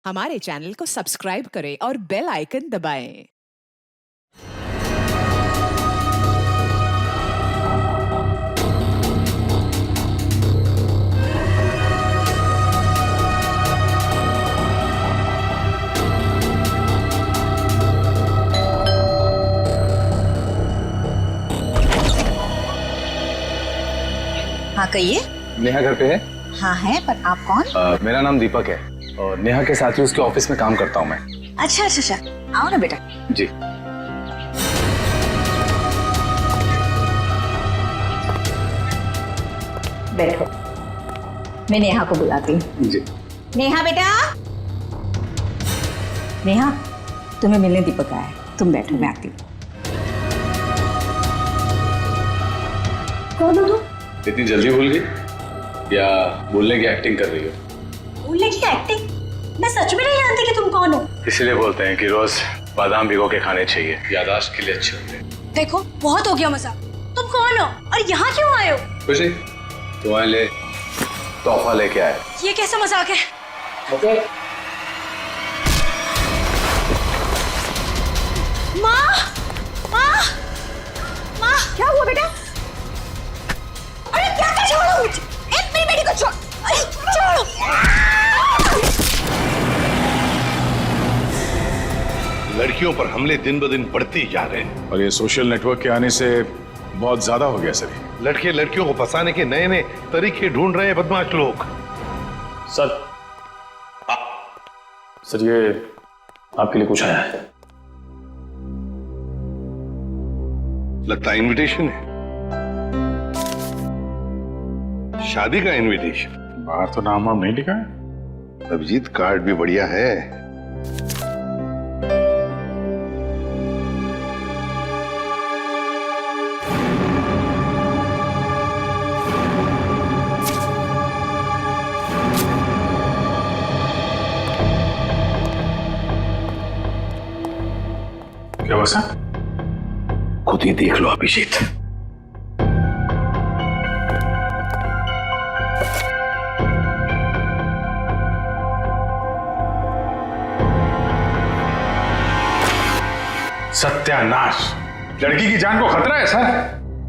हमारे चैनल को सब्सक्राइब करें और बेल आइकन दबाएं। हाँ कहिए। नेहा घर पे है? हाँ है, पर आप कौन? मेरा नाम दीपक है और नेहा के साथ ही उसके ऑफिस में काम करता हूँ मैं। अच्छा अच्छा अच्छा, आओ ना बेटा। जी। बैठो, मैं नेहा को बुलाती हूँ। जी। नेहा बेटा। नेहा, तुम्हें मिलने दीपक आया है, तुम बैठो, मैं आती हूँ। कौन हो तुम? इतनी जल्दी भूल गई या बोलने की एक्टिंग कर रही हो? बोलने की एक्टिंग? मैं सच में नहीं जानती कि तुम कौन हो। इसलिए बोलते हैं कि रोज बादाम भिगो के खाने चाहिए, याददाश्त के लिए अच्छे होते हैं। देखो बहुत हो गया मजाक। तुम कौन हो और यहाँ क्यों आए हो? कुछ नहीं, तुम्हारे लिए तोहफा लेके आए। ये कैसा मजाक है? ओके। माँ, माँ, माँ, क्या हुआ बेटा? अरे क्या कर, छोड़ो मुझे। एक मेरी बेटी को छोड़। अरे छोड़ो। लड़कियों पर हमले दिन ब दिन बढ़ते ही जा रहे हैं और ये सोशल नेटवर्क के आने से बहुत ज्यादा हो गया सर। लड़के लड़कियों को फंसाने के नए नए तरीके ढूंढ रहे हैं बदमाश लोग। सर, सर ये आपके लिए कुछ आया है। लगता है इनविटेशन है, शादी का इनविटेशन। बाहर तो नाम वाम नहीं लिखा है। अभिजीत कार्ड भी बढ़िया है। क्या बसा? खुद ही देख लो अभिजीत। सत्यानाश, लड़की की जान को खतरा है सर।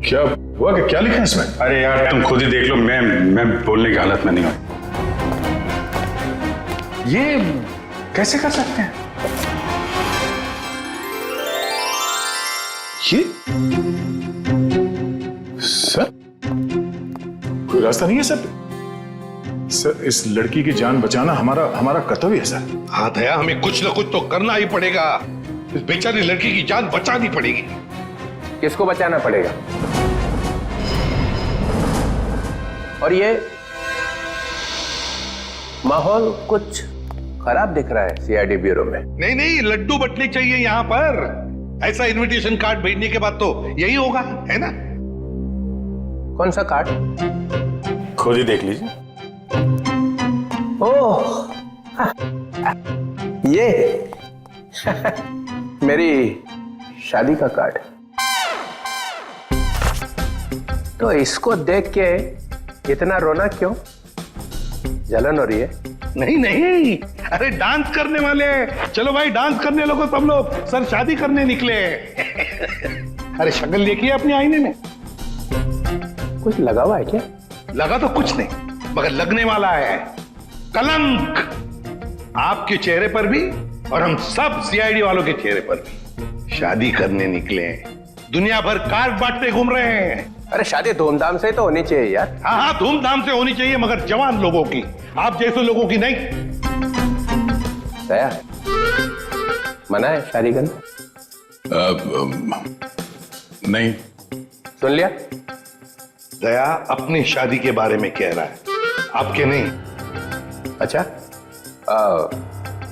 क्या हुआ कि क्या लिखा है इसमें? अरे यार तुम खुद ही देख लो, मैं बोलने की हालत में नहीं हूं। ये कैसे कर सकते हैं? ये सर कोई रास्ता नहीं है सर? सर इस लड़की की जान बचाना हमारा कर्तव्य है सर। हाँ दया, हमें कुछ न कुछ तो करना ही पड़ेगा। इस बेचारी लड़की की जान बचानी पड़ेगी। किसको बचाना पड़ेगा? और ये माहौल कुछ खराब दिख रहा है सीआईडी ब्यूरो में। नहीं नहीं, लड्डू बटने चाहिए यहाँ पर। ऐसा इनविटेशन कार्ड भेजने के बाद तो यही होगा, है ना? कौन सा कार्ड? खुद ही देख लीजिए। ओह ये मेरी शादी का कार्ड। तो इसको देख के इतना रोना क्यों? जलन हो रही है? नहीं नहीं, अरे डांस करने वाले। चलो भाई डांस करने लगो सब लोग। सर शादी करने निकले। अरे शक्ल देखिए अपने आईने में। कुछ लगा हुआ है क्या? लगा तो कुछ नहीं, मगर लगने वाला है कलंक आपके चेहरे पर भी और हम सब सीआईडी वालों के चेहरे पर भी। शादी करने निकले, दुनिया भर कार्ड बांटते घूम रहे हैं। अरे शादी धूमधाम से तो होनी चाहिए यार। हाँ हाँ, धूमधाम से होनी चाहिए, मगर जवान लोगों की, आप जैसे लोगों की नहीं। दया, मना है शादी करना? नहीं। सुन लिया? दया अपनी शादी के बारे में कह रहा है, आपके नहीं। अच्छा,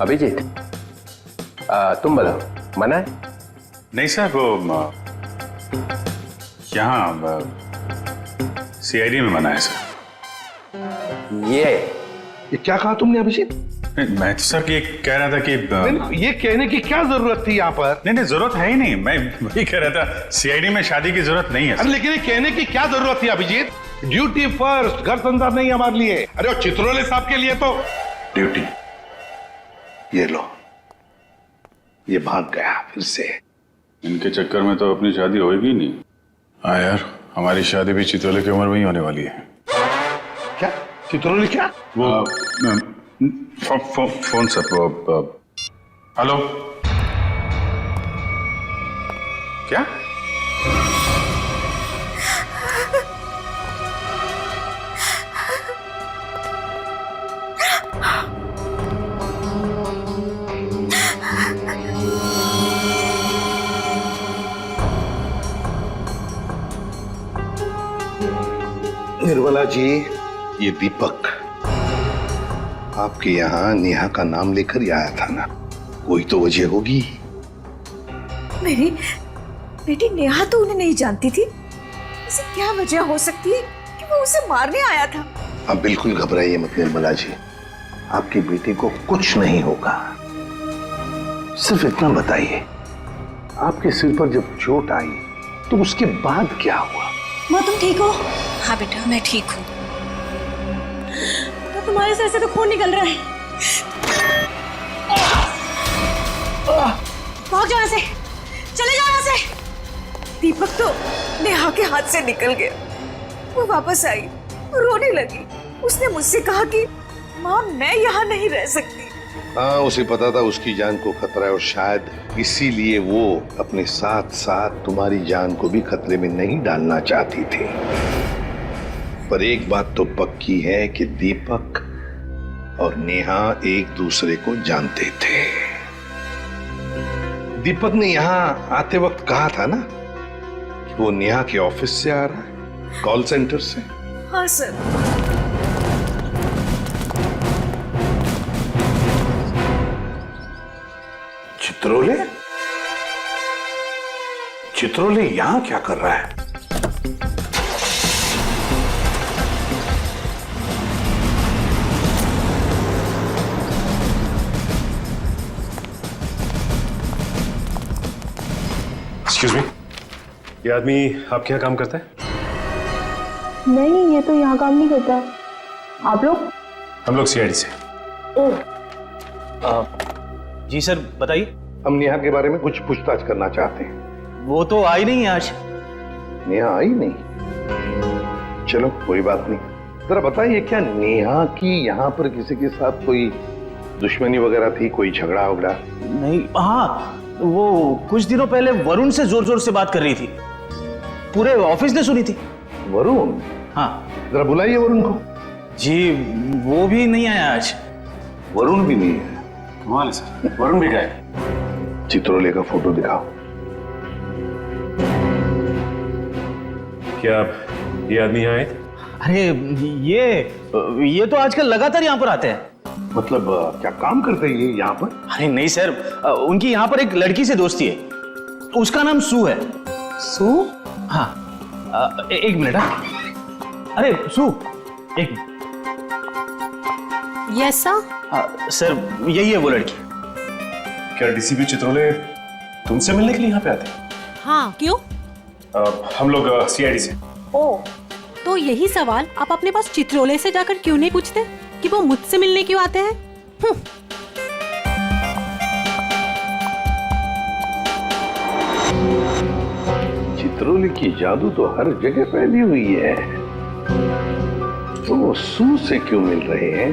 अभिजीत तुम बोलो, मना है? नहीं सर, वो यहाँ सीआईडी में मना है सर। ये क्या कहा तुमने अभिजीत? मैं तो सर ये कह रहा था कि ये कहने की क्या जरूरत थी यहाँ पर? नहीं जरूरत है ही नहीं। मैं वही कह रहा था, सीआईडी में शादी की जरूरत नहीं है। अरे लेकिन ये कहने की क्या जरूरत थी अभिजीत? ड्यूटी फर्स्ट, घर संसार नहीं हमारे लिए। अरे और चित्रोले साहब के लिए तो ड्यूटी ये लो, ये भाग गया फिर से। इनके चक्कर में तो अपनी शादी होगी नहीं। हाँ यार, हमारी शादी भी चित्रोले की उम्र में ही होने वाली है। क्या चित्रोले? क्या वो फोन सर, हेलो, क्या? निर्मला जी, ये दीपक आपके यहाँ नेहा का नाम लेकर ही आया था ना? कोई तो वजह होगी। मेरी बेटी नेहा तो उन्हें नहीं जानती थी। ऐसी क्या वजह हो सकती है कि वो उसे मारने आया था? आप बिल्कुल घबराइए मत निर्मला जी, आपकी बेटी को कुछ नहीं होगा। सिर्फ इतना बताइए, आपके सिर पर जब चोट आई तो उसके बाद क्या हुआ? माँ तुम ठीक हो? हाँ बेटा मैं ठीक हूँ। तो तुम्हारे सर से तो खून निकल रहा है। भाग जाओ यहाँ से, चले जाओ यहाँ से। दीपक तो नेहा के हाथ से निकल गया। वो वापस आई, रोने लगी। उसने मुझसे कहा कि माँ मैं यहाँ नहीं रह सकती। हाँ, उसे पता था उसकी जान को खतरा है और शायद इसीलिए वो अपने साथ साथ तुम्हारी जान को भी खतरे में नहीं डालना चाहती थी। पर एक बात तो पक्की है कि दीपक और नेहा एक दूसरे को जानते थे। दीपक ने यहाँ आते वक्त कहा था ना कि वो नेहा के ऑफिस से आ रहा है, कॉल सेंटर से। हाँ सर। चित्रोले? चित्रोले यहां क्या कर रहा है? एक्सक्यूज मी, ये आदमी आपके यहाँ काम करता है? नहीं, ये तो यहाँ काम नहीं करता। आप लोग? हम लोग सीआईडी से। जी सर बताइए। हम नेहा के बारे में कुछ पूछताछ करना चाहते हैं। वो तो आई नहीं है आज। नेहा आई नहीं? चलो कोई बात नहीं। जरा बताइए, क्या नेहा की यहाँ पर किसी के साथ कोई दुश्मनी वगैरह थी, कोई झगड़ा वगड़ा? नहीं, हाँ वो कुछ दिनों पहले वरुण से जोर जोर से बात कर रही थी, पूरे ऑफिस ने सुनी थी। वरुण? हाँ। जरा बुलाइए वरुण को। जी वो भी नहीं आया आज। वरुण भी नहीं है? कमाल है सर, वरुण भी गए। चित्रोले का फोटो दिखाओ। क्या ये आदमी यहाँ आए थे? अरे ये तो आजकल लगातार यहाँ पर आते हैं। मतलब क्या काम करते हैं ये यहाँ पर? अरे नहीं सर, उनकी यहाँ पर एक लड़की से दोस्ती है, उसका नाम सू है। सू? हाँ एक मिनट। हाँ अरे सू, एक मिनट। Yes sir. सर यही है वो लड़की। क्या डीसीपी चित्रोले तुमसे मिलने के लिए यहाँ पे आते हैं? हाँ क्यों? हम लोग सीआईडी से। ओ, तो यही सवाल आप अपने पास चित्रोले से जाकर क्यों नहीं पूछते कि वो मुझसे मिलने क्यों आते हैं? चित्रोले की जादू तो हर जगह फैली हुई है, तो वो सू से क्यों मिल रहे हैं?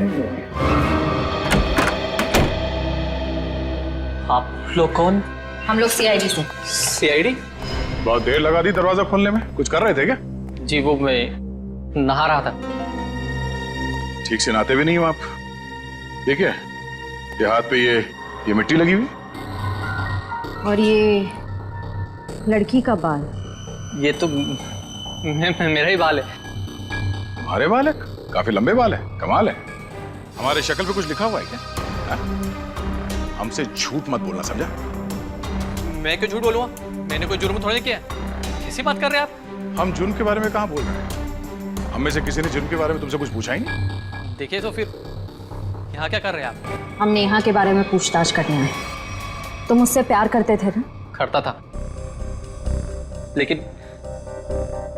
आप लोग कौन? हम लोग सीआईडी से। सीआईडी? बहुत देर लगा दी दरवाजा खोलने में, कुछ कर रहे थे क्या? जी वो मैं नहा रहा था। ठीक से नहाते भी नहीं हो आप। ये क्या है? ये हाथ पे ये मिट्टी लगी हुई? और ये लड़की का बाल? ये तो मेरा ही बाल है। तुम्हारे बाल है? काफी लंबे बाल है, कमाल है। हमारे शक्ल पे कुछ लिखा हुआ है क्या? हा? हमसे झूठ मत बोलना, समझा? मैं क्यों झूठ बोलूंगा? मैंने कोई जुर्म थोड़ी किया। कैसी बात कर रहे हैं आप? हम जुर्म के बारे में कहाँ बोल रहे हैं? हम में से किसी ने जुर्म के बारे में तुमसे कुछ पूछा ही नहीं। देखिए तो फिर यहाँ क्या कर रहे हैं आप? हम नेहा के बारे में पूछताछ करने आए। तुम मुझसे प्यार करते थे ना? करता था, लेकिन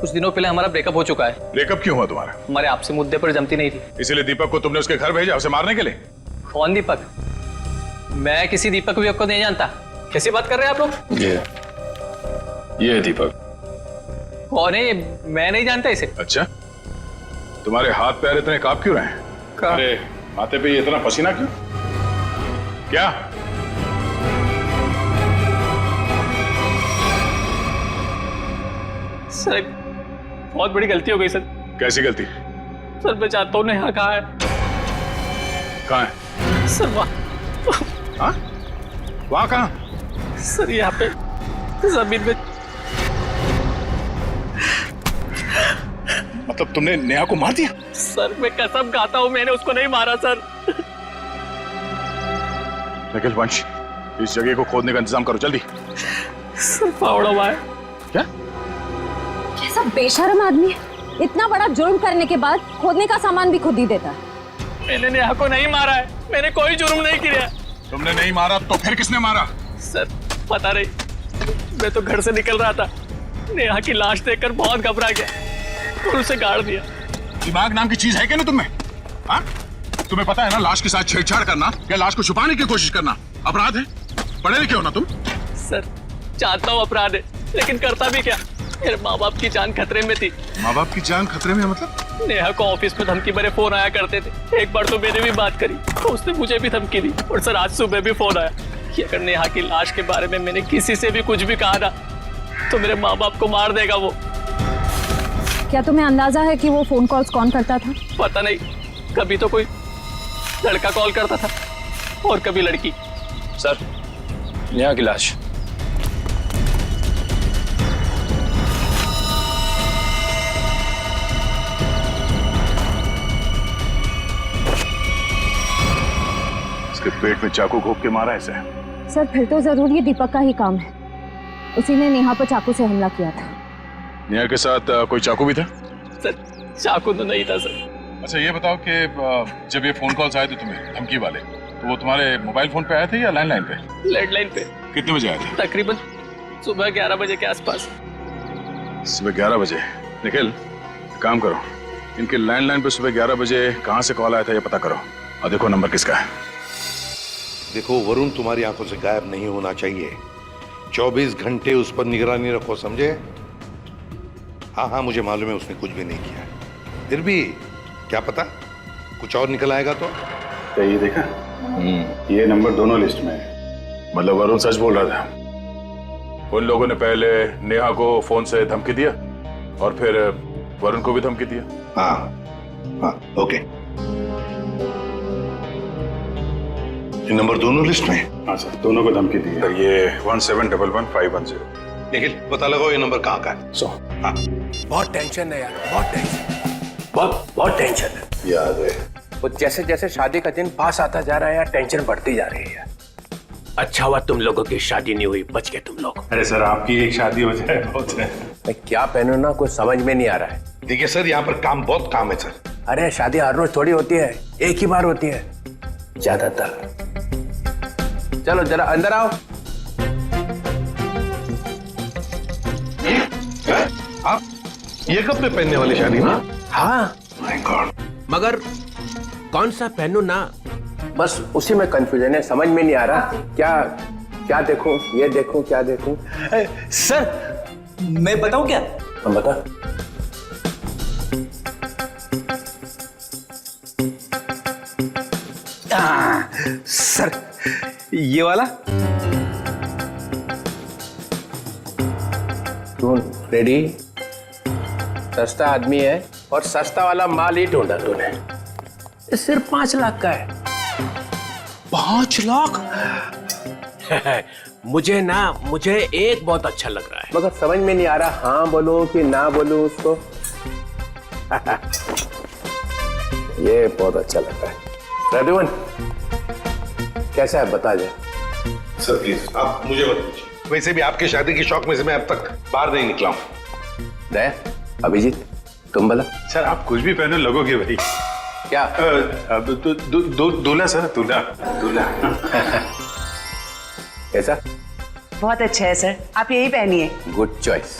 कुछ दिनों पहले हमारा ब्रेकअप हो चुका है। ब्रेकअप क्यों हुआ तुम्हारा? हमारे आपसे मुद्दे पर जमती नहीं थी। इसीलिए दीपक को तुमने उसके घर भेजा उसे मारने के लिए? कौन दीपक? मैं किसी दीपक विवेक को नहीं जानता। कैसी बात कर रहे हैं आप लोग? ये है दीपक। कौन है ये? मैं नहीं जानता इसे। अच्छा, तुम्हारे हाथ पैर इतने कांप क्यों रहे हैं? अरे माथे पे इतना पसीना क्यों? क्या? सर एक बहुत बड़ी गलती हो गई सर। कैसी गलती? सर मैं चाहता हूँ नेहा कहाँ है? कहाँ है? सर वहाँ। हाँ? वहाँ कहाँ? सर यहाँ पे जमीन में। मतलब तुमने नेहा को मार दिया? सर मैं कसम खाता हूँ मैंने उसको नहीं मारा सर। निखिल वंश, इस जगह को खोदने का इंतजाम करो जल्दी। सर फावड़ा हुआ है। क्या? कैसा बेशर्म आदमी है, इतना बड़ा जुर्म करने के बाद खोदने का सामान भी खुद ही देता है। मैंने नेहा को नहीं मारा है, मैंने कोई जुर्म नहीं किया। तुमने नहीं मारा तो फिर किसने मारा? सर पता नहीं, मैं तो घर से निकल रहा था, नेहा की लाश देखकर बहुत घबरा गया और उसे गाड़ दिया। दिमाग नाम की चीज है क्या ना तुम्हें? हाँ? तुम्हें पता है ना लाश के साथ छेड़छाड़ करना या लाश को छुपाने की कोशिश करना अपराध है। पढ़े लिखे हो ना तुम? सर चाहता हूँ अपराध है, लेकिन करता भी क्या? मेरे माँ बाप की जान खतरे में थी। माँ बाप की जान खतरे में मतलब? नेहा को ऑफिस में धमकी भरे फोन आया करते थे। एक बार तो मैंने भी बात करी तो उसने मुझे भी धमकी दी, और सर आज सुबह भी फोन आया कि अगर नेहा की लाश के बारे में मैंने किसी से भी कुछ भी कहा ना तो मेरे माँ बाप को मार देगा वो। क्या तुम्हें अंदाजा है कि वो फोन कॉल्स कौन करता था? पता नहीं, कभी तो कोई लड़का कॉल करता था और कभी लड़की। सर, नेहा की लाश। इसके पेट में चाकू घोंप के मारा इसे। सर फिर तो जरूर ये दीपक का ही काम है, उसी ने नेहा पर चाकू से हमला किया था। नेहा के साथ कोई चाकू भी था? सर चाकू तो नहीं था सर। अच्छा ये बताओ कि जब ये फोन कॉल्स आए थे तुम्हें धमकी वाले, तो वो तुम्हारे मोबाइल फोन पे आए थे या लैंडलाइन पे? लैंडलाइन पे। कितने बजे आए थे? तकरीबन सुबह 11 बजे के आसपास। सुबह 11 बजे। निखिल काम करो, इनके लैंडलाइन पे सुबह 11 बजे कहाँ से कॉल आया था ये पता करो और देखो नंबर किसका है। देखो वरुण तुम्हारी आंखों से गायब नहीं होना चाहिए। 24 घंटे उस पर निगरानी रखो, समझे? हाँ हाँ मुझे मालूम है उसने कुछ भी नहीं किया, फिर भी क्या पता कुछ और निकल आएगा तो। क्या ये देखा? ये नंबर दोनों लिस्ट में है। मतलब वरुण सच बोल रहा था। उन लोगों ने पहले नेहा को फोन से धमकी दिया और फिर वरुण को भी धमकी दिया। हाँ हाँ ओके, ये नंबर दोनों लिस्ट में? हाँ सर, दोनों को धमकी दी है। ये 17111510। निखिल पता लगाओ ये नंबर कहाँ का है। हाँ बहुत टेंशन है यार, बहुत टेंशन, बहुत टेंशन है। याद है वो जैसे जैसे शादी का दिन पास आता जा रहा है यार, टेंशन बढ़ती जा रही है यार। अच्छा हुआ तुम लोगों की शादी नहीं हुई, बच गए तुम लोग। अरे सर आपकी एक शादी हो जाए बहुत है। मैं क्या पहनूं ना कुछ समझ में नहीं आ रहा है। देखिए सर यहाँ पर बहुत काम है सर। अरे शादी हर रोज थोड़ी होती है, एक ही बार होती है ज्यादातर। चलो जरा अंदर आओ। आप ये कपड़े पहनने वाली शादी में? हाँ माय गॉड, मगर कौन सा पहनूं ना, बस उसी में कंफ्यूजन है, समझ में नहीं आ रहा क्या देखूं, ये देखूं क्या देखूं। सर मैं बताऊं क्या? हम बता। सर ये वाला। तू रेडी? सस्ता आदमी है और सस्ता वाला माल ही ढूंढा तूने। ये सिर्फ 5 लाख का है। 5 लाख? मुझे एक बहुत अच्छा लग रहा है, मगर समझ में नहीं आ रहा हाँ बोलूं कि ना बोलूं उसको। ये बहुत अच्छा लग रहा है। रघुवन कैसा है बता जाए। सर प्लीज आप मुझे मत पूछिए, वैसे भी आपकी शादी के शौक में से मैं अब तक बाहर नहीं निकला हूँ। दया, अभिजीत तुम बोला। सर आप कुछ भी पहनो लगोगे भाई। क्या? दूल्हा सर, दूल्हा। कैसा? बहुत अच्छा है सर, आप यही पहनिए। Good choice.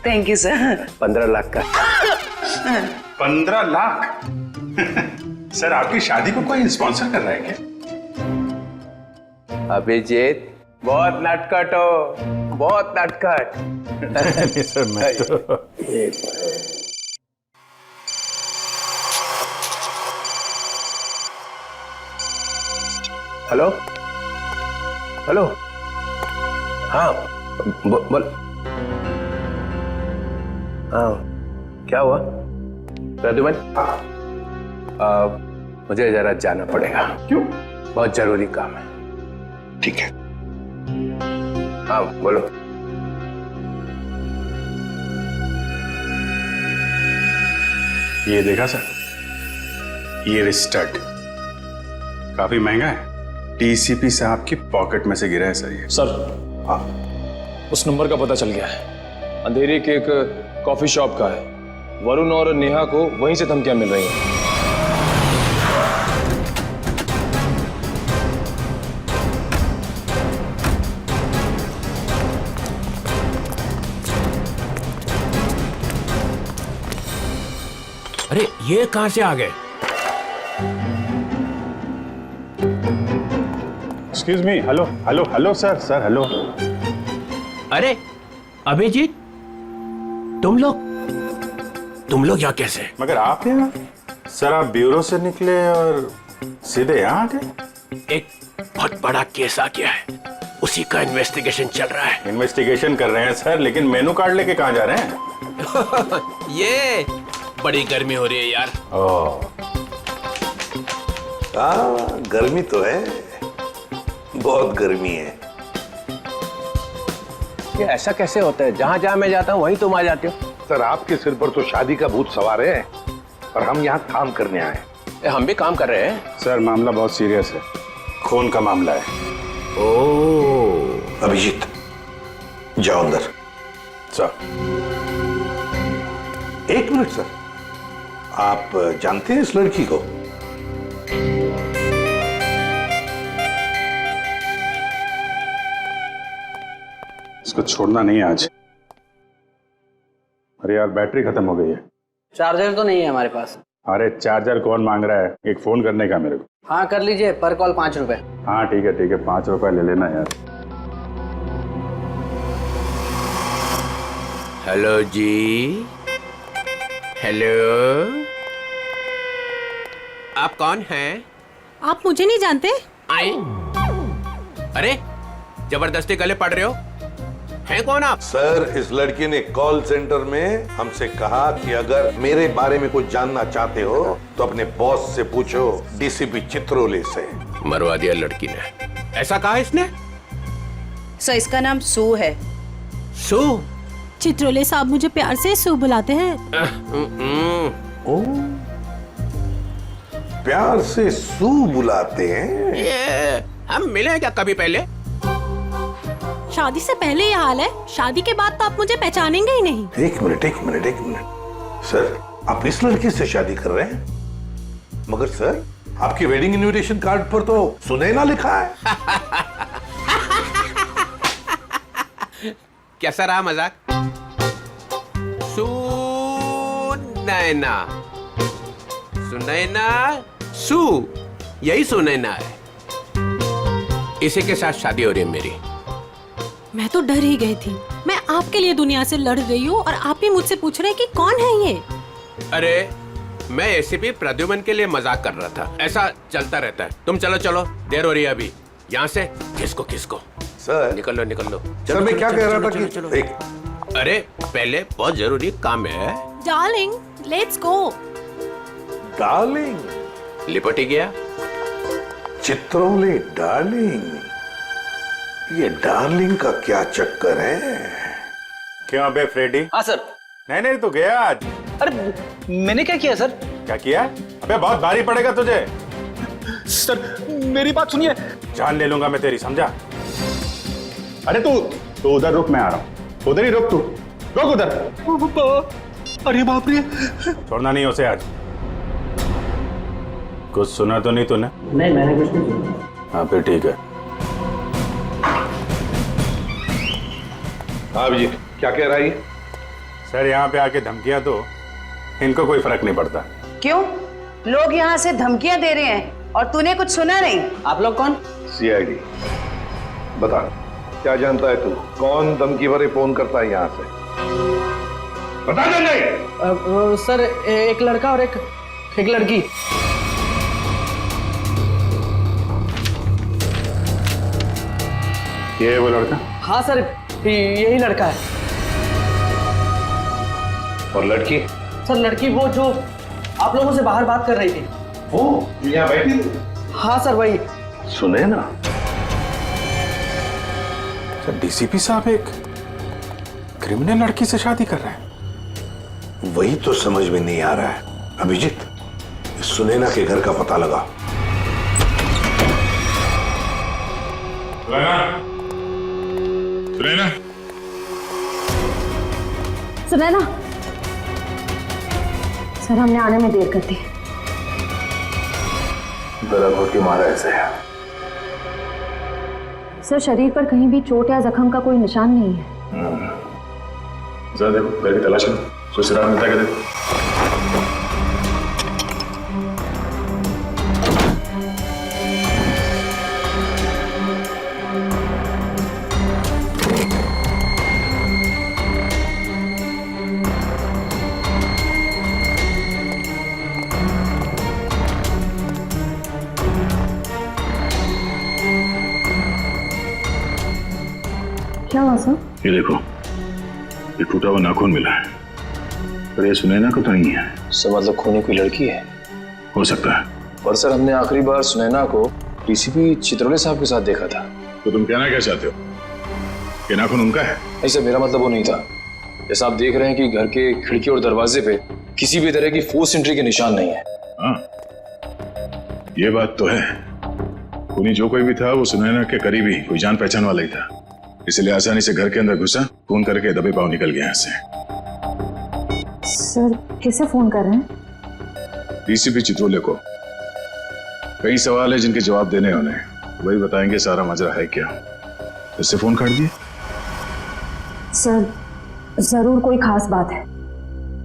Thank you sir. 15 lakh का। 15 लाख? सर आपकी शादी को कोई स्पॉन्सर कर रहा है क्या? अभिजीत बहुत नटखट हो, बहुत नटखट। नहीं सर, मैं तो हेलो हेलो, हाँ बोल। हाँ क्या हुआ प्रद्युमन? मुझे जरा जाना पड़ेगा। क्यों? बहुत जरूरी काम है। ठीक है। हाँ बोलो। ये देखा सर, ये स्टड काफी महंगा है। डीसीपी साहब की पॉकेट में से गिरा है सर ये। सर हाँ, उस नंबर का पता चल गया है। अंधेरी के एक कॉफी शॉप का है। वरुण और नेहा को वहीं से धमकियां मिल रही हैं। अरे ये कहां से आ गए? Excuse me, hello hello hello sir, sir hello. अरे अभिजीत, तुम लोग यहाँ कैसे? मगर आप यहाँ? सर आप ब्यूरो से निकले और सीधे यहाँ आ गए? एक बहुत बड़ा केस आ गया है, उसी का इन्वेस्टिगेशन चल रहा है। इन्वेस्टिगेशन कर रहे हैं सर, लेकिन मेनू कार्ड लेके कहाँ जा रहे हैं? ये बड़ी गर्मी हो रही है यार। हाँ गर्मी तो है, बहुत गर्मी है। ये ऐसा कैसे होता है? जहाँ जहाँ मैं जाता हूँ वहीं तुम आ जाते हो। सर आपके सिर पर तो शादी का भूत सवार है और हम यहाँ काम करने आए। हम भी काम कर रहे हैं। सर मामला बहुत सीरियस है, खून का मामला है। ओह अभिजीत जाओ अंदर। सर एक मिनट सर, आप जानते हैं इस लड़की को? इसको छोड़ना नहीं आज। अरे यार बैटरी खत्म हो गई है। चार्जर तो नहीं है हमारे पास। अरे चार्जर कौन मांग रहा है, एक फोन करने का मेरे को। हाँ कर लीजिए, पर कॉल 5 रुपए। हाँ ठीक है 5 रुपए ले लेना यार। हेलो जी, हेलो, आप कौन हैं? आप मुझे नहीं जानते? आई, अरे जबरदस्ती गले पड़ रहे हो, हैं कौन आप? सर इस लड़की ने कॉल सेंटर में हमसे कहा कि अगर मेरे बारे में कुछ जानना चाहते हो तो अपने बॉस से पूछो, डीसीपी चित्रोले से। मरवा दिया लड़की ने, ऐसा कहा इसने? सर इसका नाम सू है। सू? चित्रोले साहब मुझे प्यार से सू बुलाते हैं। ओ, प्यार से सू बुलाते हैं? ये हम मिले हैं क्या कभी पहले? शादी से पहले ये हाल है, शादी के बाद तो आप मुझे पहचानेंगे ही नहीं। एक मिनट सर, आप इस लड़की से शादी कर रहे हैं? मगर सर आपकी वेडिंग इनविटेशन कार्ड पर तो सुनैना लिखा है। कैसा रहा मजाक? सुनैना, सुनैना, सू, यही सुनैना है। इसी के साथ शादी हो रही है मेरी। मैं तो डर ही गई थी। मैं आपके लिए दुनिया से लड़ रही हूँ और आप ही मुझसे पूछ रहे हैं कि कौन है ये? अरे मैं एसीपी प्रद्युमन के लिए मजाक कर रहा था, ऐसा चलता रहता है। तुम चलो चलो, देर हो रही है अभी। यहाँ से किसको सर निकल लो। सर मैं क्या कह रहा था कि चलो। एक अरे पहले बहुत जरूरी काम है। Darling, let's go. डार्लिंग? लिपट ही गया। चित्रोले डार्लिंग, ये डार्लिंग का क्या चक्कर है? क्यों अबे फ्रेडी? हाँ सर। नहीं तो गया आज। अरे मैंने क्या किया सर? क्या किया? अबे बहुत भारी पड़ेगा तुझे। सर मेरी बात सुनिए। जान ले लूंगा मैं तेरी, समझा? अरे तू उधर रुक, मैं आ रहा हूँ। उधर ही रुक, तू रुक उधर। अरे बाप रे, छोड़ना नहीं उसे आज। कुछ सुना तो नहीं तूने? नहीं मैंने कुछ नहीं सुना। हाँ फिर ठीक है। हाँ जी, क्या कह रहा है? सर यहाँ पे आके धमकियां तो इनको कोई फर्क नहीं पड़ता। क्यों? लोग यहाँ से धमकियां दे रहे हैं और तूने कुछ सुना नहीं? आप लोग कौन? सीआईडी। बता, क्या जानता है तू? कौन धमकी भरे फोन करता है यहाँ से? बता दे। नहीं सर, एक लड़का और एक लड़की। ये है वो लड़का? हाँ सर, यही लड़का है। और लड़की? सर, लड़की वो जो आप लोगों से बाहर बात कर रही थी। वो जो यहाँ बैठी थी? हाँ सर, वही। सुने ना, डीसीपी साहब एक क्रिमिनल लड़की से शादी कर रहे हैं। वही तो समझ में नहीं आ रहा है। अभिजीत, सुनैना के घर का पता लगा। सुनैना, सुनैना, सर हमने आने में देर कर दी। गला घोट के मारा ऐसे है। सर शरीर पर कहीं भी चोट या जख्म का कोई निशान नहीं है। जरा देखो, घर की तलाश करो, कोई सुराग मिलता है क्या? देखो। क्या हुआ सर? ये देखो, ये टूटा हुआ नाखून मिला है, पर ये सुनैना को तो नहीं है। सर मतलब खूनी कोई लड़की है? हो सकता है। पर सर हमने आखिरी बार सुनैना को डीसीपी चित्रोले साहब के साथ देखा था। तो तुम कहना क्या चाहते हो? ये नाखून उनका है? नहीं सर, मेरा मतलब वो नहीं था। जैसा आप देख रहे हैं कि घर के खिड़की और दरवाजे पे किसी भी तरह की फोर्स एंट्री के निशान नहीं है। हाँ, ये बात तो है। खूनी जो कोई भी था वो सुनैना के करीबी कोई जान पहचान वाला ही था, इसलिए आसानी से घर के अंदर घुसा, फोन करके दबे पांव निकल गया यहाँ से। सर किसे फोन कर रहे हैं? डीसीपी चित्रोले को। कई सवाल है जिनके जवाब देने होने, वही बताएंगे सारा माजरा है क्या। इससे फोन काट दिए? सर जरूर कोई खास बात है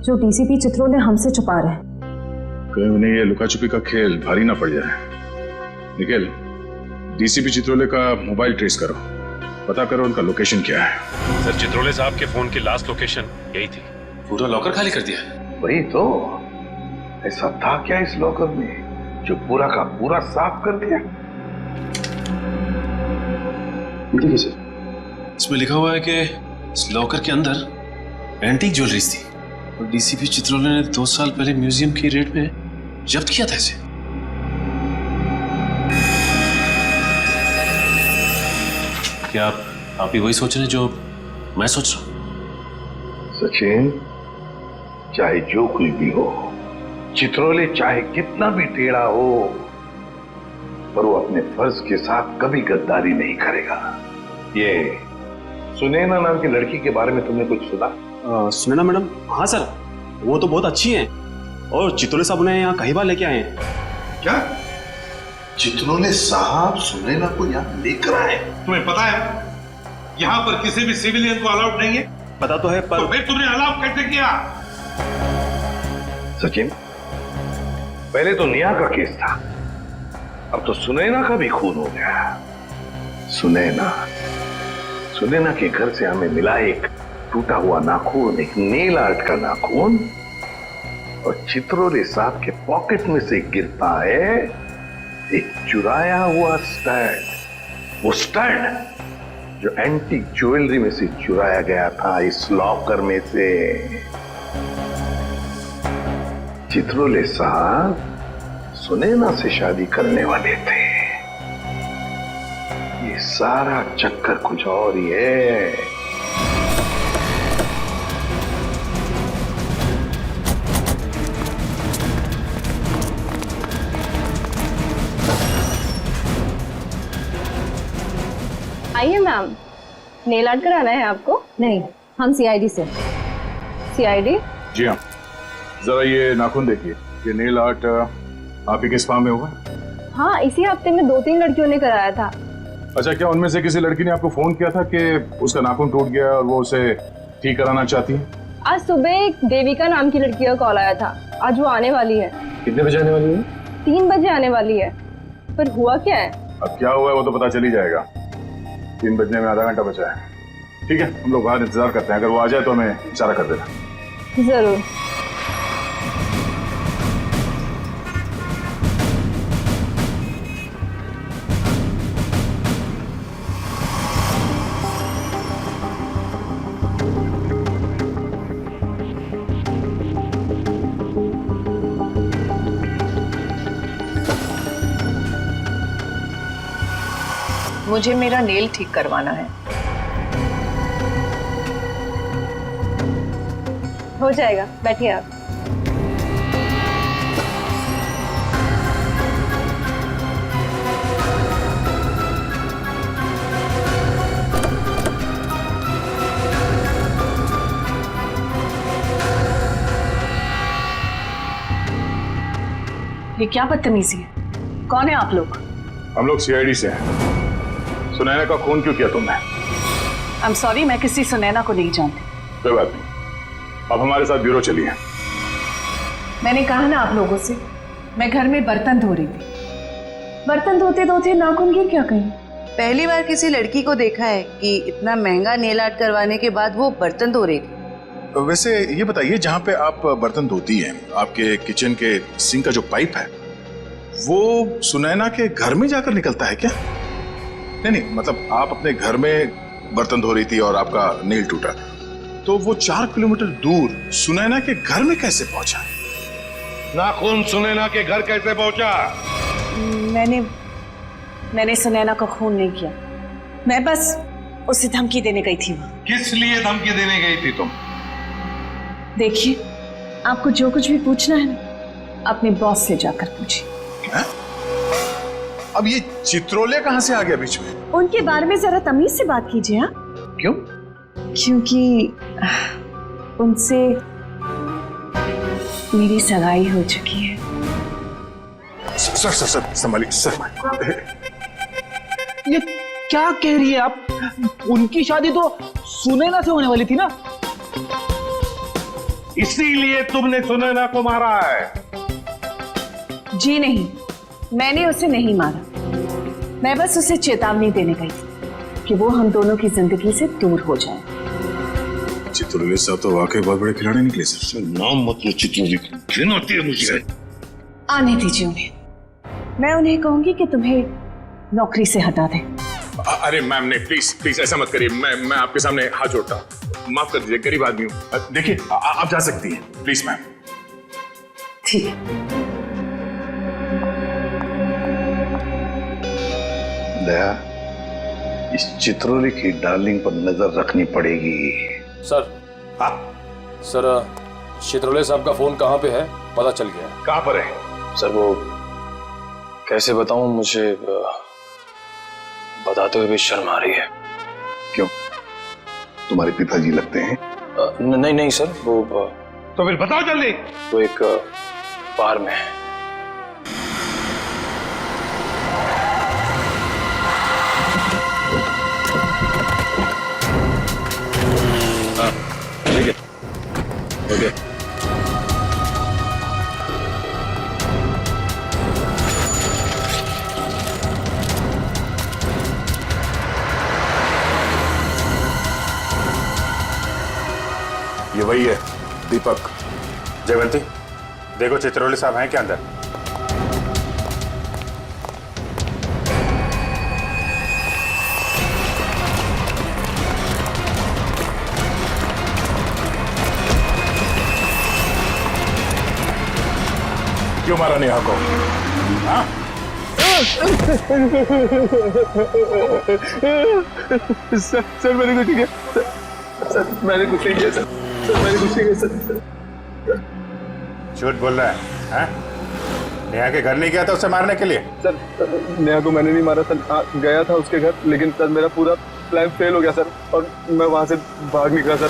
जो डीसीपी चित्रोले हमसे छुपा रहे हैं। कहीं उन्हें ये लुका छुपी का खेल भारी ना पड़ जाए। निखिल, डीसीपी चित्रोले का मोबाइल ट्रेस करो, पता करो उनका लोकेशन क्या है। सर, चित्रोले साहब के फोन की लास्ट लोकेशन यही थी। पूरा लॉकर खाली कर दिया? वही तो, ऐसा था क्या इस लॉकर में जो पूरा का पूरा साफ कर दिया? देखिए सर, इसमें लिखा हुआ है कि इस लॉकर के अंदर एंटीक ज्वेलरीज थी और डीसीपी चित्रोले ने 2 साल पहले म्यूजियम की रेट में जब्त किया था इसे। क्या आप भी वही सोच रहे हैं जो मैं सोच रहा हूं? सचिन, चाहे जो कुछ भी हो, चित्रोले चाहे कितना भी टेढ़ा हो, पर वो अपने फर्ज के साथ कभी गद्दारी नहीं करेगा। ये सुनैना नाम की लड़की के बारे में तुमने कुछ सुना? सुनैना मैडम? हाँ सर, वो तो बहुत अच्छी हैं और चित्रोले साहब उन्हें यहाँ कई बार लेके आए हैं। क्या चित्रोले साहब सुनैना को यहाँ लेकर आए? तुम्हें पता है यहाँ पर किसी भी सिविलियन को अलाउड नहीं है? पता तो है, पर तो फिर तुमने अलाउ कैसे किया? सचिन, पहले तो नेहा का केस था, अब तो सुनैना का भी खून हो गया। सुनैना के घर से हमें मिला एक टूटा हुआ नाखून, एक नेल आर्ट का नाखून, और चित्रोले साहब के पॉकेट में से गिरता है एक चुराया हुआ स्टड। वो स्टड जो एंटीक ज्वेलरी में से चुराया गया था इस लॉकर में से। चित्रोले साहब सुनैना से शादी करने वाले थे। ये सारा चक्कर कुछ और ही है। आइए मैम, नेल आर्ट कराना है आपको? नहीं, हम सीआईडी से। सीआईडी? जी हाँ, जरा ये नाखून देखिए, ये नेल आर्ट आप ही के स्पा में होगा? हाँ, इसी हफ्ते में 2-3 लड़कियों ने कराया था। अच्छा, क्या उनमें से किसी लड़की ने आपको फोन किया था कि उसका नाखून टूट गया और वो उसे ठीक कराना चाहती है? आज सुबह एक देविका नाम की लड़की का कॉल आया था, आज वो आने वाली है। कितने बजे आने वाली है? 3 बजे आने वाली है। पर हुआ क्या है? अब क्या हुआ है वो तो पता चल ही जाएगा। 3 बजने में आधा घंटा बचा है। ठीक है, हम लोग बाहर इंतजार करते हैं, अगर वो आ जाए तो हमें इशारा कर देना। जरूर। मुझे मेरा नेल ठीक करवाना है। हो जाएगा, बैठिए आप। ये क्या बदतमीजी है? कौन है आप लोग? हम लोग सीआईडी से हैं। सुनैना का खून क्यों किया तुमने? आई एम सॉरी, मैं किसी सुनैना को नहीं जानती। कोई बात नहीं, अब हमारे साथ ब्यूरो चलिए। मैंने कहा ना आप लोगों से, मैं घर में बर्तन धो रही थी। बर्तन धोते धोते नाखून गिर क्या कहीं? पहली बार किसी लड़की को देखा है कि इतना महंगा नेल आर्ट करवाने के बाद वो बर्तन धो रही थी। वैसे ये बताइए, जहाँ पे आप बर्तन धोती हैं, आपके किचन के सिंक का जो पाइप है वो सुनैना के घर में जाकर निकलता है क्या? नहीं, मतलब आप अपने घर में बर्तन धो रही थी और आपका नेल टूटा, तो वो 4 किलोमीटर दूर सुनैना के घर में कैसे पहुंचा? नाखून सुनैना के घर कैसे पहुंचा? मैंने सुनैना का खून नहीं किया। मैं बस उसे धमकी देने गई थी। किस लिए धमकी देने गई थी तुम? देखिए, आपको जो कुछ भी पूछना है ना, अपने बॉस से जाकर पूछिए। अब ये चित्रोले कहां से आ गया बीच में? उनके बारे में जरा तमीज से बात कीजिए। हाँ, क्यों? क्योंकि उनसे मेरी सगाई हो चुकी है। सर संभालिए सर। ये क्या कह रही है आप? उनकी शादी तो सुनैना से होने वाली थी ना? इसीलिए तुमने सुनैना को मारा है? जी नहीं, मैंने उसे नहीं मारा। मैं बस उसे चेतावनी देने गई थी कि वो हम दोनों की जिंदगी से दूर हो जाए। चित्रोले साहब तो वाकई बहुत बड़े खिलाड़ी निकले सर। नाम मत लो चित्रोले, घिन होती है मुझे। आने दीजिए उन्हें। मैं उन्हें कहूंगी कि तुम्हें नौकरी से हटा दें। अरे मैम नहीं, प्लीज ऐसा मत करिए। मैं आपके सामने हाथ जोड़ता हूँ, माफ कर दीजिए, गरीब आदमी हूँ। देखिए आप जा सकती हैं, प्लीज मैम। ठीक है। दया, इस चित्रोले की डार्लिंग पर नजर रखनी पड़ेगी। सर, सर चित्रोले साहब का फोन कहाँ पे है पता चल गया। कहाँ पर है? सर वो कैसे बताऊं, मुझे बताते हुए भी शर्म आ रही है। क्यों? तुम्हारे पिताजी लगते हैं? नहीं सर, वो तो फिर बताओ जल्दी। वो एक बार में है। ठीक है, ओके। ये वही है, दीपक। जयवंती, देखो चित्रोले साहब हैं क्या अंदर? क्यों मारा नेहा को? हाँ? सर मैंने कुछ नहीं किया। सर मैंने कुछ नहीं किया। सर मैंने कुछ नहीं किया। सर झूठ बोल रहा है? हाँ? नेहा के घर नहीं गया था उसे मारने के लिए? सर नेहा को मैंने नहीं मारा सर। गया था उसके घर, लेकिन सर मेरा पूरा प्लान फेल हो गया सर, और मैं वहां से भाग निकला सर।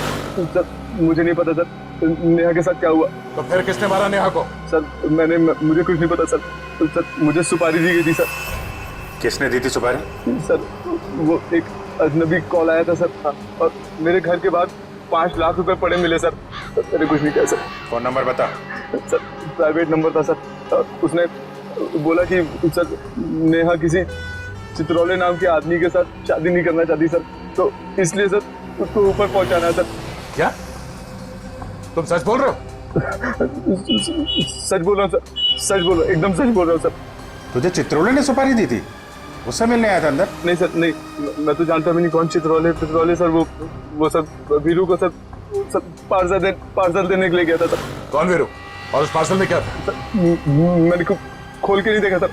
सर मुझे नहीं पता सर नेहा के साथ क्या हुआ। तो फिर किसने मारा नेहा को? सर मुझे कुछ नहीं पता सर। सर मुझे सुपारी दी गई थी सर। किसने दी थी सुपारी? सर वो एक अजनबी कॉल आया था सर, और मेरे घर के बाहर 5 लाख रुपए पड़े मिले सर। मैंने कुछ नहीं किया सर। फोन नंबर बता। सर प्राइवेट नंबर था सर। उसने बोला कि सर नेहा किसी चित्रोले नाम के आदमी के साथ शादी नहीं करना चाहती सर, तो इसलिए सर उसको ऊपर पहुंचाना है सर। क्या तुम सच बोल रहे हो? सच बोल रहा हूँ सर, सच बोल रहा हूँ, एकदम सच बोल रहा हूँ सर। तुझे चित्रोले ने सुपारी दी थी, उससे मिलने आया था अंदर? नहीं सर नहीं, मैं तो जानता भी नहीं कौन चित्रोले सर, वो सर वीरू को सर पार्सल देने के लिए गया था सर। कौन वीरू? और उस पार्सल में क्या था? मैंने खोल के नहीं देखा सर,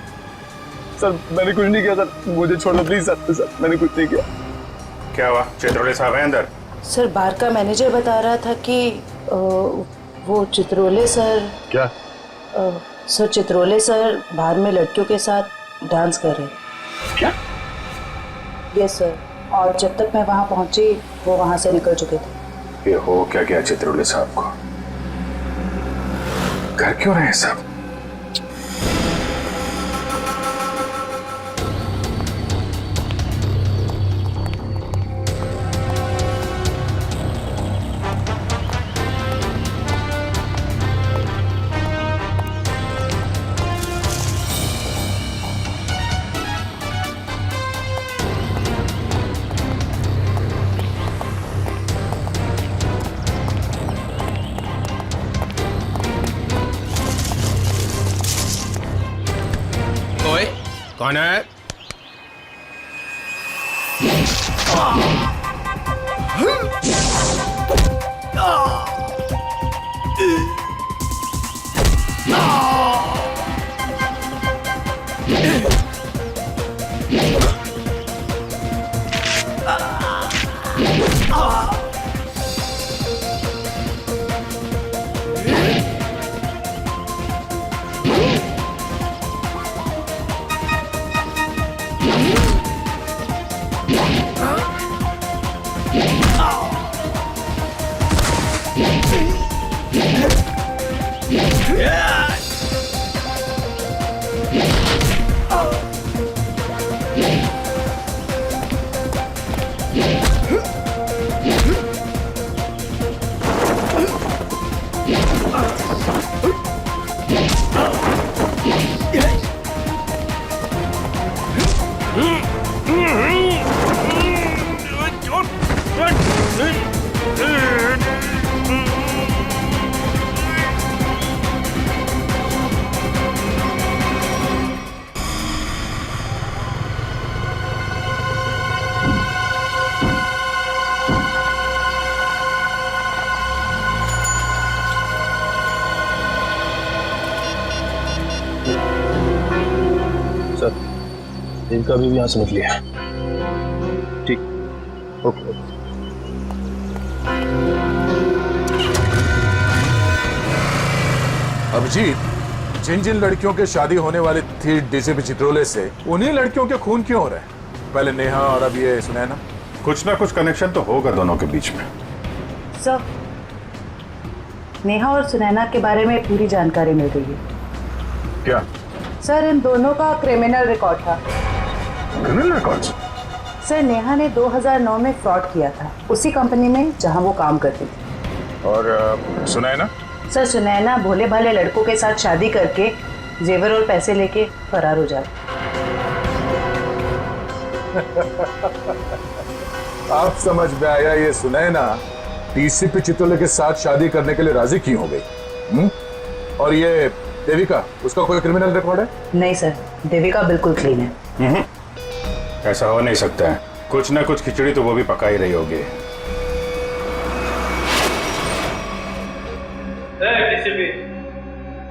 मैंने कुछ नहीं किया सर, मुझे छोड़ दो प्लीज सर, मैंने कुछ नहीं किया। क्या हुआ? चित्रोले साहब हैं अंदर? सर बार का मैनेजर बता रहा था कि वो चित्रोले सर क्या सर चित्रोले सर बाहर में लड़कियों के साथ डांस कर रहे। क्या? यस सर, और जब तक मैं वहां पहुंची वो वहां से निकल चुके थे। ये हो क्या गया चित्रोले साहब को? घर क्यों रहे सब? कौन है? देविका भी यहाँ से निकली है। ठीक, ओके। अभिजीत, जिन जिन लड़कियों की शादी होने वाली थी डीसीपी चित्रोले से, उन्हीं लड़कियों के खून क्यों हो रहे हैं? पहले नेहा और अब ये सुनैना। कुछ ना कुछ कनेक्शन तो होगा दोनों के बीच में। सर नेहा और सुनैना के बारे में पूरी जानकारी मिल गई है। क्या? सर इन दोनों का क्रिमिनल रिकॉर्ड था। Criminal record? सर नेहा ने 2009 में फ्रॉड किया था उसी कंपनी में जहां वो काम करती थी। और सुनैना? सर सुनैना भोले भाले लड़कों के साथ शादी करके जेवर और पैसे लेके फरार हो जाती। आप समझ में आया, ये सुनैना डीसीपी चित्रोले के साथ शादी करने के लिए राजी क्यों हो गई? और ये देविका, उसका कोई क्रिमिनल रिकॉर्ड है? नहीं सर, देविका बिल्कुल क्लीन है। ऐसा हो नहीं सकता है, कुछ ना कुछ खिचड़ी तो वो भी पका ही रही होगी।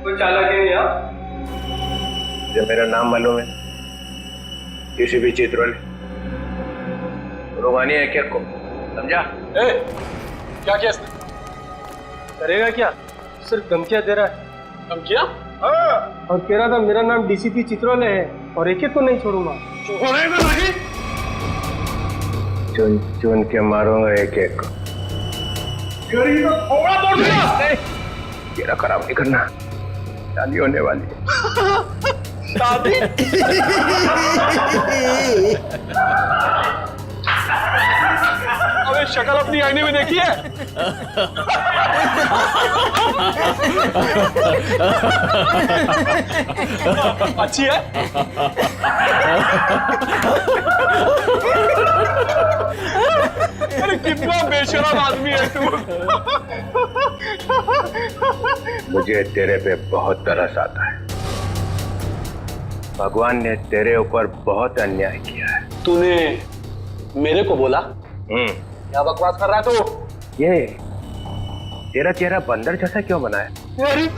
कोई चालाक है यहाँ? जो मेरा नाम मालूम है, डीसीपी चित्रोले। रुमानी है क्या को? समझा? क्या किया इसने? करेगा क्या? सिर्फ धमकियां दे रहा है। धमकियां? हाँ। और कह रहा था मेरा नाम डीसीपी चित्रोले है और एक को नहीं छोड़ूंगा। छोड़ेगा नहीं? चुन चुन के मारूंगा एक एक को। तेरा खराब नहीं करना, शादी होने वाली है। शादी? अबे शक्ल अपनी आईने में देखी है? अच्छी है? अरे कितना बेशरम आदमी है तू। मुझे तेरे पे बहुत तरस आता है। भगवान ने तेरे ऊपर बहुत अन्याय किया है। तूने मेरे को बोला? क्या बकवास कर रहा है तू? ये तेरा चेहरा बंदर जैसा क्यों बना है? मेरी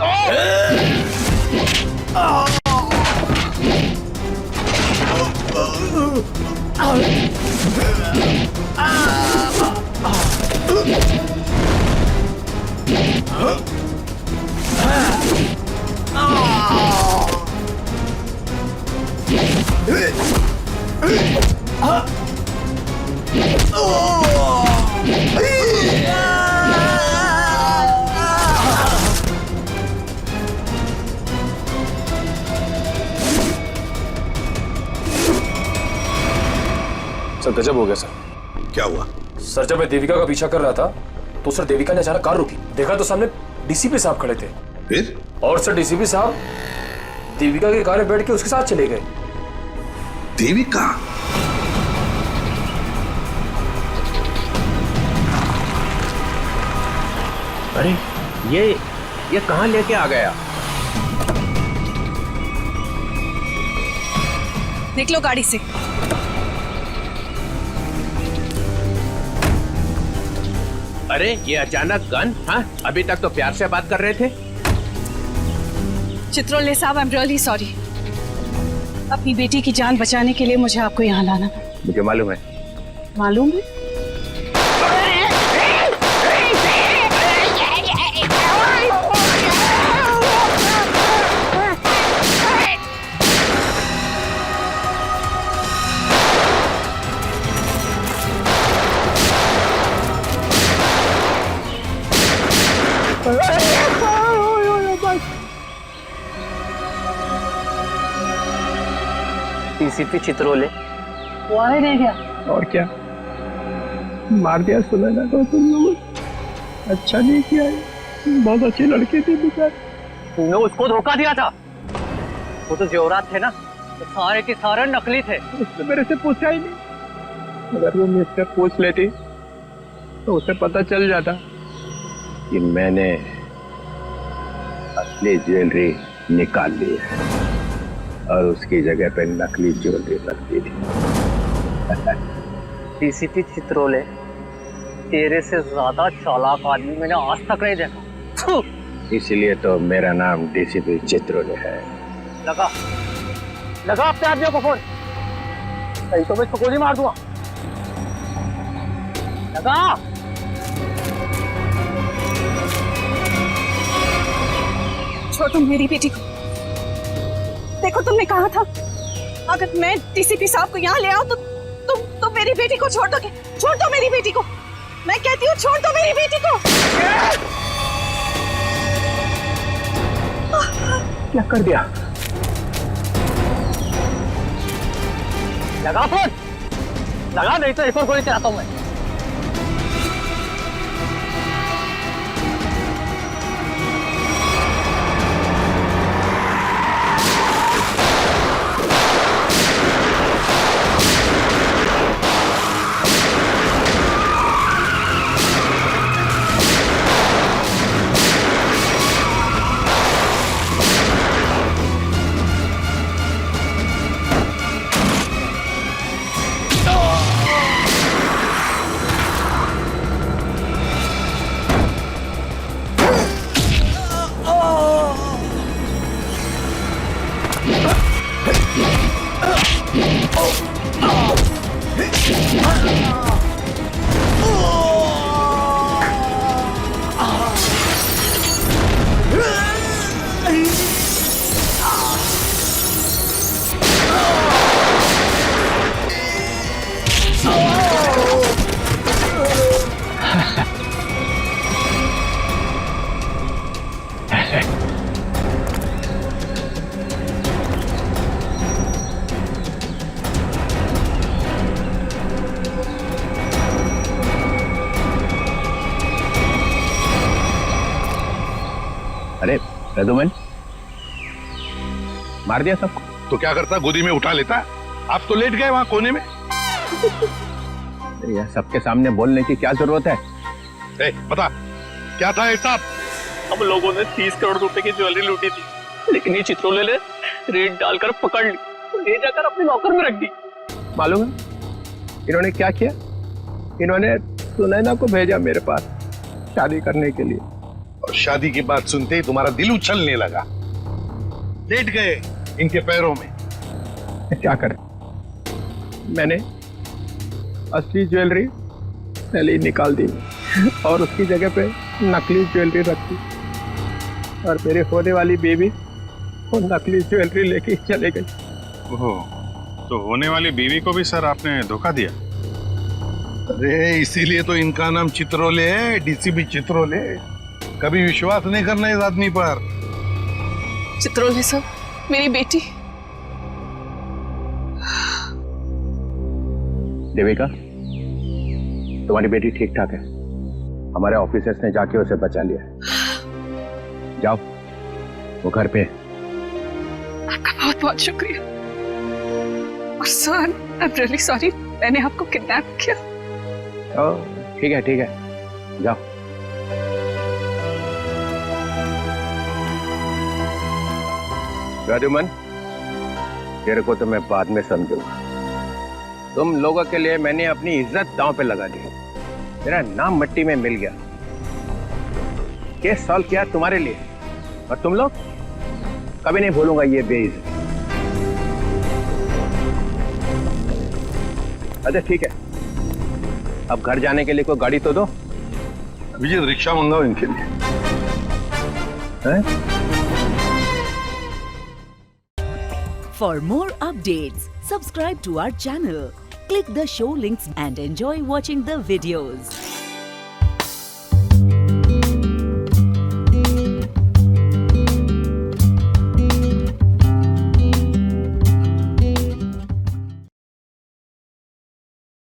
सर गजब हो गया सर। क्या हुआ? सर जब मैं देविका का पीछा कर रहा था तो सर देविका ने अचानक कार रोकी। देखा तो सामने डीसीपी साहब खड़े थे। फिर? और सर डीसीपी साहब देविका की कार में बैठ के उसके साथ चले गए। देविका? अरे ये कहां लेके आ गया? निकलो गाड़ी से। अरे ये अचानक गन? हाँ, अभी तक तो प्यार से बात कर रहे थे। चित्रोले साहब, आई एम रियली सॉरी। अपनी बेटी की जान बचाने के लिए मुझे आपको यहाँ लाना पड़ा। मुझे मालूम है। मालूम है? डीसीपी चित्रोले वो आए नहीं गया। और क्या मार दिया सुनैना को तुम लोगों? अच्छा नहीं किया, बहुत अच्छी लड़की थी बेचारी। तूने उसको धोखा दिया था। वो तो जेवरात थे ना, तो सारे के सारे नकली थे। उसने मेरे से पूछा ही नहीं। अगर वो मुझसे पूछ लेती तो उसे पता चल जाता कि मैंने असली ज्वेलरी निकाल ली है और उसकी जगह पे नकली ज्वेलरी रख दी थी। डीसीपी चित्रोले, तेरे से ज्यादा चालाक आदमी मैंने आज तक नहीं देखा। इसलिए तो मेरा नाम डीसीपी चित्रोले है। लगा अपने आदमियों को फोन, नहीं तो मैं इसको गोली मार दूंगा। लगा। छोड़ तुम मेरी बेटी को। देखो तुमने कहा था अगर मैं डीसीपी साहब को यहाँ ले आऊं तो तुम मेरी बेटी को छोड़ दोगे। छोड़ दो मेरी बेटी को, मैं कहती हूँ छोड़ दो मेरी बेटी को। क्या कर दिया? लगा फोन, लगा, नहीं तो एक और गोली चलाता हूं मैं। अरे प्रदुमन, मार दिया सबको? तो क्या करता, गोदी में उठा लेता? आप तो लेट गए वहां कोने में। यार सबके सामने बोलने की क्या जरूरत है? पता क्या था हिसाब? हम लोगों ने 30 करोड़ रुपए की ज्वेलरी लूटी थी, लेकिन ये चित्रोले ने रेड डालकर पकड़ ली, ले जाकर अपने लॉकर में रख दी। मालूम है इन्होंने क्या किया? इन्होंने सुनैना को भेजा मेरे पास शादी करने के लिए, और शादी की बात सुनते ही तुम्हारा दिल उछलने लगा, लेट गए इनके पैरों में। क्या करें, मैंने असली ज्वेलरी पहले ही निकाल दी और उसकी जगह पे नकली ज्वेलरी रख दी, और मेरे होने वाली बेबी वो नकली ज्वेलरी लेके चले गई। ओह, तो होने वाली बीवी को भी सर आपने धोखा दिया? अरे इसीलिए तो इनका नाम चित्रोले है, डीसीपी चित्रोले। कभी विश्वास नहीं करना इस आदमी पर। चित्रोले सर, मेरी बेटी। देविका, तुम्हारी बेटी ठीक ठाक है, हमारे ऑफिसर्स ने जाके उसे बचा लिया। जाओ, वो घर पे। आपका बहुत बहुत शुक्रिया। और sir, I am really sorry, मैंने आपको किडनैप किया। ठीक है ठीक है, जाओ। प्रद्युमन, तेरे को तो मैं बाद में समझूंगा। तुम लोगों के लिए मैंने अपनी इज्जत दांव पे लगा दी, मेरा नाम मिट्टी में मिल गया। केस सॉल्व किया तुम्हारे लिए, और तुम लोग कभी नहीं भूलूंगा ये बेइज्जती। अच्छा ठीक है, अब घर जाने के लिए कोई गाड़ी तो दो। विजय, रिक्शा मंगाओ इनके लिए। For more updates, subscribe to our channel, click the show links and enjoy watching the videos.